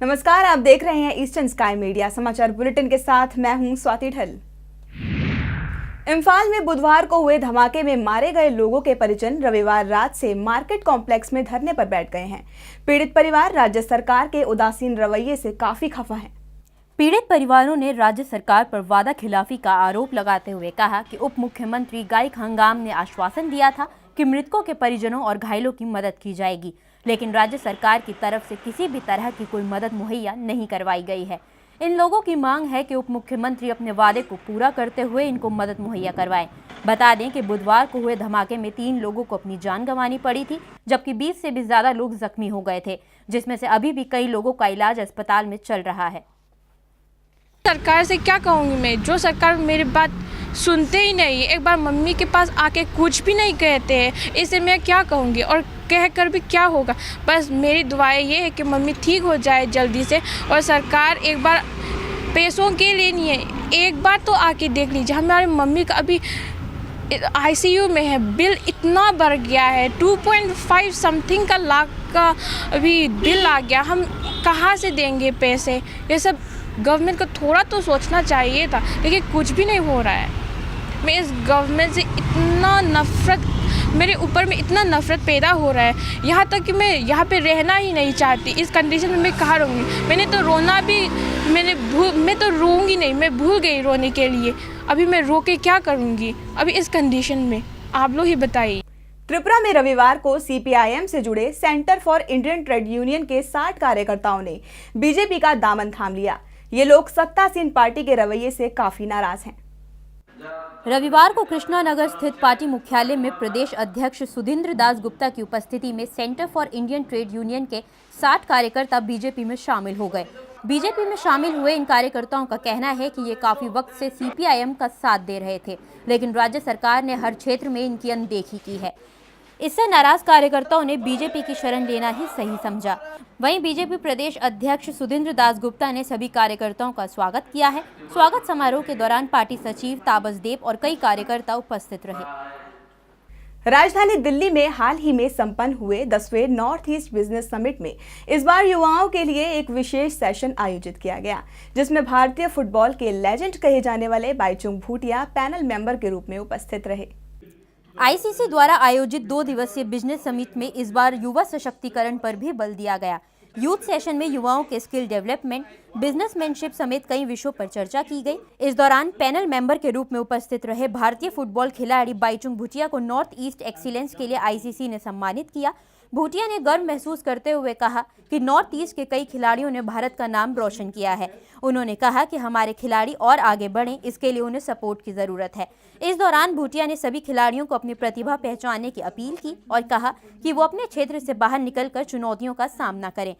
नमस्कार, आप देख रहे हैं ईस्टर्न स्काई मीडिया समाचार बुलेटिन के साथ मैं हूं स्वाति ढल। इम्फाल में बुधवार को हुए धमाके में मारे गए लोगों के परिजन रविवार रात से मार्केट कॉम्प्लेक्स में धरने पर बैठ गए हैं। पीड़ित परिवार राज्य सरकार के उदासीन रवैये से काफी खफा है। पीड़ित परिवारों ने राज्य सरकार पर वादा खिलाफी का आरोप लगाते हुए कहा कि उप मुख्यमंत्री गाइक हंगाम ने आश्वासन दिया था कि मृतकों के परिजनों और घायलों की मदद की जाएगी, लेकिन राज्य सरकार की तरफ से किसी भी तरह की कोई मदद मुहैया नहीं करवाई गई है। इन लोगों की मांग है कि उप मुख्यमंत्री अपने वादे को पूरा करते हुए इनको मदद मुहैया करवाएं। बता दें कि बुधवार को हुए धमाके में 3 लोगों को अपनी जान गंवानी पड़ी थी, जबकि 20 से भी ज्यादा लोग जख्मी हो गए थे, जिसमें से अभी भी कई लोगों का इलाज अस्पताल में चल रहा है। सरकार से क्या कहूँगी मैं, जो सरकार मेरी बात सुनते ही नहीं, एक बार मम्मी के पास आके कुछ भी नहीं कहते हैं, इसे मैं क्या कहूँगी और कह कर भी क्या होगा। बस मेरी दुआएं ये है कि मम्मी ठीक हो जाए जल्दी से, और सरकार एक बार पैसों के लिए नहीं है, एक बार तो आके देख लीजिए। हमारी मम्मी का अभी ICU में है, बिल इतना बढ़ गया है, 2.5 समथिंग का लाख का अभी बिल आ गया, हम कहाँ से देंगे पैसे। ये सब गवर्नमेंट को थोड़ा तो सोचना चाहिए था, लेकिन कुछ भी नहीं हो रहा है। मैं इस गवर्नमेंट से इतना नफरत, मेरे ऊपर में इतना नफरत पैदा हो रहा है, यहाँ तक कि मैं यहाँ पे रहना ही नहीं चाहती। इस कंडीशन में मैं कहाँ रहूँगी। मैंने तो रोना भी, मैं तो रोऊंगी नहीं, मैं भूल गई रोने के लिए। अभी मैं रो के क्या करूँगी अभी इस कंडीशन में, आप लोग ही बताइए। त्रिपुरा में रविवार को CPIM से जुड़े centre for Indian trade union के 60 कार्यकर्ताओं ने बीजेपी का दामन थाम लिया। ये लोग सत्तासीन पार्टी के रवैये से काफी नाराज हैं। रविवार को कृष्णानगर स्थित पार्टी मुख्यालय में प्रदेश अध्यक्ष सुधींद्र दास गुप्ता की उपस्थिति में centre for Indian trade union के 60 कार्यकर्ता बीजेपी में शामिल हो गए। बीजेपी में शामिल हुए इन कार्यकर्ताओं का कहना है कि ये काफी वक्त से CPIM का साथ दे रहे थे, लेकिन राज्य सरकार ने हर क्षेत्र में इनकी अनदेखी की है। इससे नाराज कार्यकर्ताओं ने बीजेपी की शरण लेना ही सही समझा। वहीं बीजेपी प्रदेश अध्यक्ष सुधींद्र दास गुप्ता ने सभी कार्यकर्ताओं का स्वागत किया है। स्वागत समारोह के दौरान पार्टी सचिव ताबस देव और कई कार्यकर्ता उपस्थित रहे। राजधानी दिल्ली में हाल ही में संपन्न हुए 10वें नॉर्थ ईस्ट बिजनेस समिट में इस बार युवाओं के लिए एक विशेष सेशन आयोजित किया गया, जिसमें भारतीय फुटबॉल के लेजेंड कहे जाने वाले बाईचुंग भूटिया पैनल मेंबर के रूप में उपस्थित रहे। ICC द्वारा आयोजित 2 दिवसीय बिजनेस समिट में इस बार युवा सशक्तिकरण पर भी बल दिया गया। यूथ सेशन में युवाओं के स्किल डेवलपमेंट, बिजनेसमैनशिप समेत कई विषयों पर चर्चा की गई। इस दौरान पैनल मेंबर के रूप में उपस्थित रहे भारतीय फुटबॉल खिलाड़ी बाईचुंग भूटिया को नॉर्थ ईस्ट एक्सीलेंस के लिए ICC ने सम्मानित किया। भूटिया ने गर्व महसूस करते हुए कहा कि नॉर्थ ईस्ट के कई खिलाड़ियों ने भारत का नाम रोशन किया है। उन्होंने कहा कि हमारे खिलाड़ी और आगे बढ़ें, इसके लिए उन्हें सपोर्ट की जरूरत है। इस दौरान भूटिया ने सभी खिलाड़ियों को अपनी प्रतिभा पहचानने की अपील की और कहा कि वो अपने क्षेत्र से बाहर निकलकर चुनौतियों का सामना करें।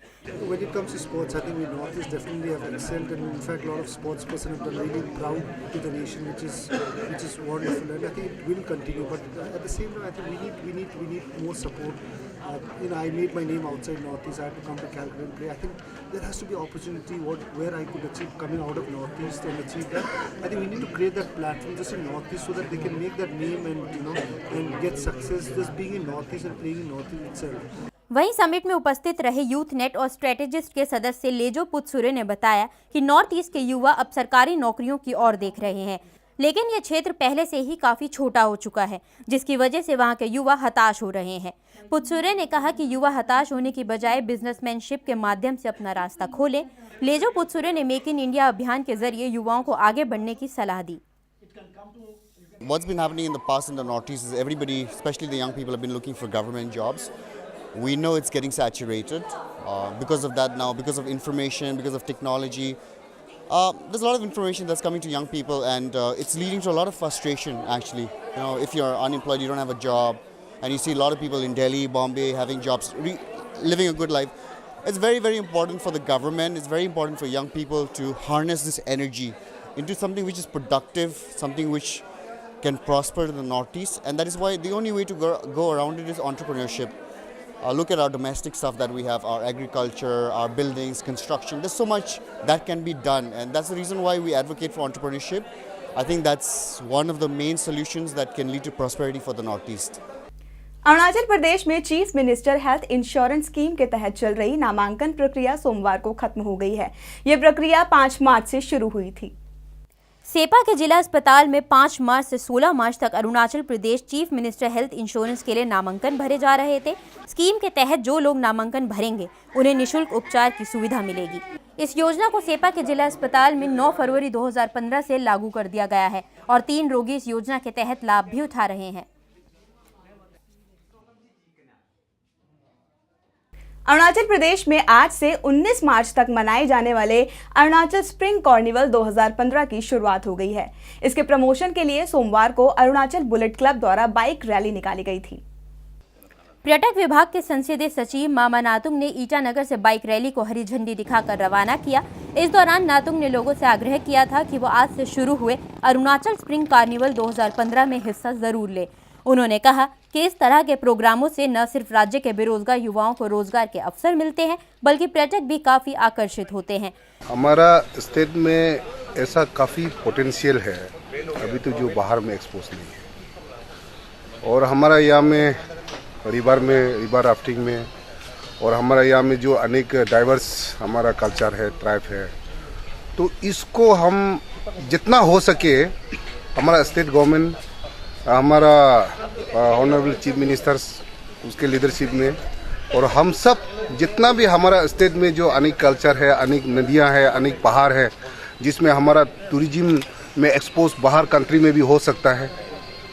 When it comes to sports, I think we Northeast definitely have excelled, and in fact, a lot of sports person have done really proud to the nation, which is wonderful, and I think it will continue. But at the same time, I think we need more support. I made my name outside Northeast. I had to come to Calgary and play. I think there has to be opportunity where I could achieve coming out of Northeast and achieve that. I think we need to create that platform just in Northeast so that they can make that name and get success just being in Northeast and playing in Northeast itself. वहीं summit में उपस्थित रहे youth net और strategist के सदस्य लेजो पुत्सुरे ने बताया कि नॉर्थ ईस्ट के युवा अब सरकारी नौकरियों की ओर देख रहे हैं, लेकिन ये क्षेत्र पहले से ही काफी छोटा हो चुका है, जिसकी वजह से वहां के युवा हताश हो रहे हैं। पुत्सुरे ने कहा कि युवा हताश होने की बजाय बिजनेसमैनशिप के माध्यम से अपना रास्ता खोलें। लेजो पुत्सुरे ने मेक इन इंडिया अभियान के जरिए युवाओं को आगे बढ़ने की सलाह दी। What's been happening in the past in the Northeast is everybody, especially the young people, have been looking for government jobs. We know it's getting saturated because of that now, because of information, because of technology. There's a lot of information that's coming to young people, and it's leading to a lot of frustration actually. If you're unemployed, you don't have a job, and you see a lot of people in Delhi, Bombay having jobs, living a good life. It's very, very important for the government, it's very important for young people to harness this energy into something which is productive, something which can prosper in the Northeast, and that is why the only way to go around it is entrepreneurship. Look at our domestic stuff that we have, our agriculture, our buildings, construction. There's so much that can be done, and that's the reason why we advocate for entrepreneurship. I think that's one of the main solutions that can lead to prosperity for the Northeast. Arunachal Pradesh में chief minister health insurance scheme के तहत चल रही नामांकन प्रक्रिया सोमवार को खत्म हो गई है। ये प्रक्रिया 5 मार्च से शुरू हुई थी। सेपा के जिला अस्पताल में 5 मार्च से 16 मार्च तक Arunachal Pradesh chief minister health insurance के लिए नामांकन भरे जा रहे थे। स्कीम के तहत जो लोग नामांकन भरेंगे उन्हें निशुल्क उपचार की सुविधा मिलेगी। इस योजना को सेपा के जिला अस्पताल में 9 फरवरी 2015 से लागू कर दिया गया है और 3 रोगी इस योजना के तहत लाभ भी उठा रहे हैं। अरुणाचल प्रदेश में आज से 19 मार्च तक मनाए जाने वाले अरुणाचल स्प्रिंग कार्निवल 2015 की शुरुआत हो गई है। इसके प्रमोशन के लिए सोमवार को अरुणाचल बुलेट क्लब द्वारा बाइक रैली निकाली गई थी। पर्यटक विभाग के संसदीय सचिव मामा नातुंग ने ईटानगर से बाइक रैली को हरी झंडी दिखाकर रवाना किया। इस दौरान नातुंग ने लोगों से आग्रह किया था कि वो आज से शुरू हुए अरुणाचल स्प्रिंग कार्निवल 2015 में हिस्सा जरूर ले। उन्होंने कहा कि इस तरह के प्रोग्रामों से न सिर्फ राज्य के बेरोजगार युवाओं को रोजगार के अवसर मिलते हैं बल्कि पर्यटक भी काफी आकर्षित होते हैं। हमारा स्टेट में ऐसा काफ़ी पोटेंशियल है अभी तो जो बाहर में एक्सपोज नहीं है। और हमारा यहाँ में रिवर राफ्टिंग में और हमारा यहाँ में जो अनेक डाइवर्स हमारा कल्चर है, ट्राइब है, तो इसको हम जितना हो सके हमारा स्टेट गवर्नमेंट, हमारा ऑनरेबल चीफ मिनिस्टर्स उसके लीडरशिप में और हम सब जितना भी हमारा स्टेट में जो अनेक कल्चर है, अनेक नदियां हैं, अनेक पहाड़ है, जिसमें हमारा टूरिज्म में एक्सपोज बाहर कंट्री में भी हो सकता है,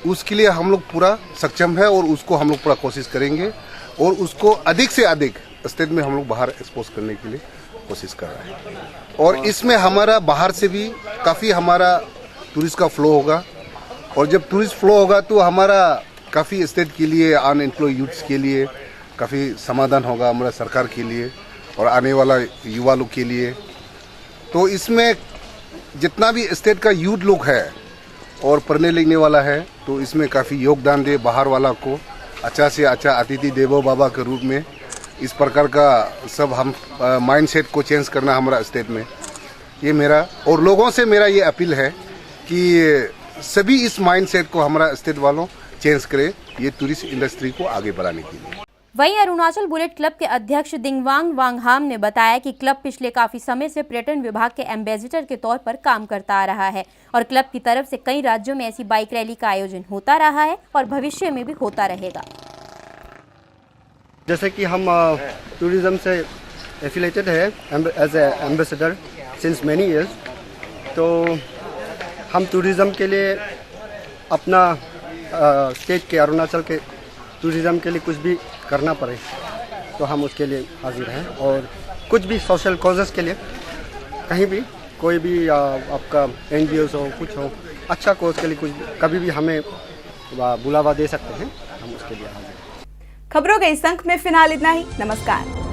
उसके लिए हम लोग पूरा सक्षम है और उसको हम लोग पूरा कोशिश करेंगे और उसको अधिक से अधिक स्टेट में हम लोग बाहर एक्सपोज करने के लिए कोशिश कर रहे हैं। और इसमें हमारा बाहर से भी काफ़ी हमारा टूरिस्ट का फ्लो होगा और जब टूरिस्ट फ्लो होगा तो हमारा काफ़ी स्टेट के लिए, अनएम्प्लॉय यूथ्स के लिए काफ़ी समाधान होगा हमारा सरकार के लिए और आने वाला युवा लोग के लिए। तो इसमें जितना भी स्टेट का यूथ लोग है और पढ़ने लिखने वाला है तो इसमें काफ़ी योगदान दे, बाहर वाला को अच्छा से अच्छा अतिथि देवो बाबा के रूप में इस प्रकार का सब हम माइंडसेट को चेंज करना हमारा स्टेट में, ये मेरा और लोगों से मेरा ये अपील है कि सभी इस माइंडसेट को हमारा स्टेट वालों चेंज करे ये टूरिस्ट इंडस्ट्री को आगे बढ़ाने के लिए। वहीं अरुणाचल बुलेट क्लब के अध्यक्ष दिंगवांग वांगहाम ने बताया कि क्लब पिछले काफी समय से पर्यटन विभाग के एम्बेसडर के तौर पर काम करता आ रहा है और क्लब की तरफ से कई राज्यों में ऐसी बाइक रैली का आयोजन होता रहा है और भविष्य में भी होता रहेगा। जैसे कि हम टूरिज्म से एफिलेटेड है as a ambassador since many years, तो हम टूरिज्म के लिए अपना स्टेट के अरुणाचल के टूरिज्म के लिए कुछ भी करना पड़े तो हम उसके लिए हाजिर हैं और कुछ भी सोशल कॉजेस के लिए कहीं भी कोई भी आपका NGOs हो, कुछ हो, अच्छा कॉज के लिए कुछ कभी भी हमें बुलावा दे सकते हैं, हम उसके लिए हाजिर हैं। खबरों के इस अंक में फिलहाल इतना ही। नमस्कार।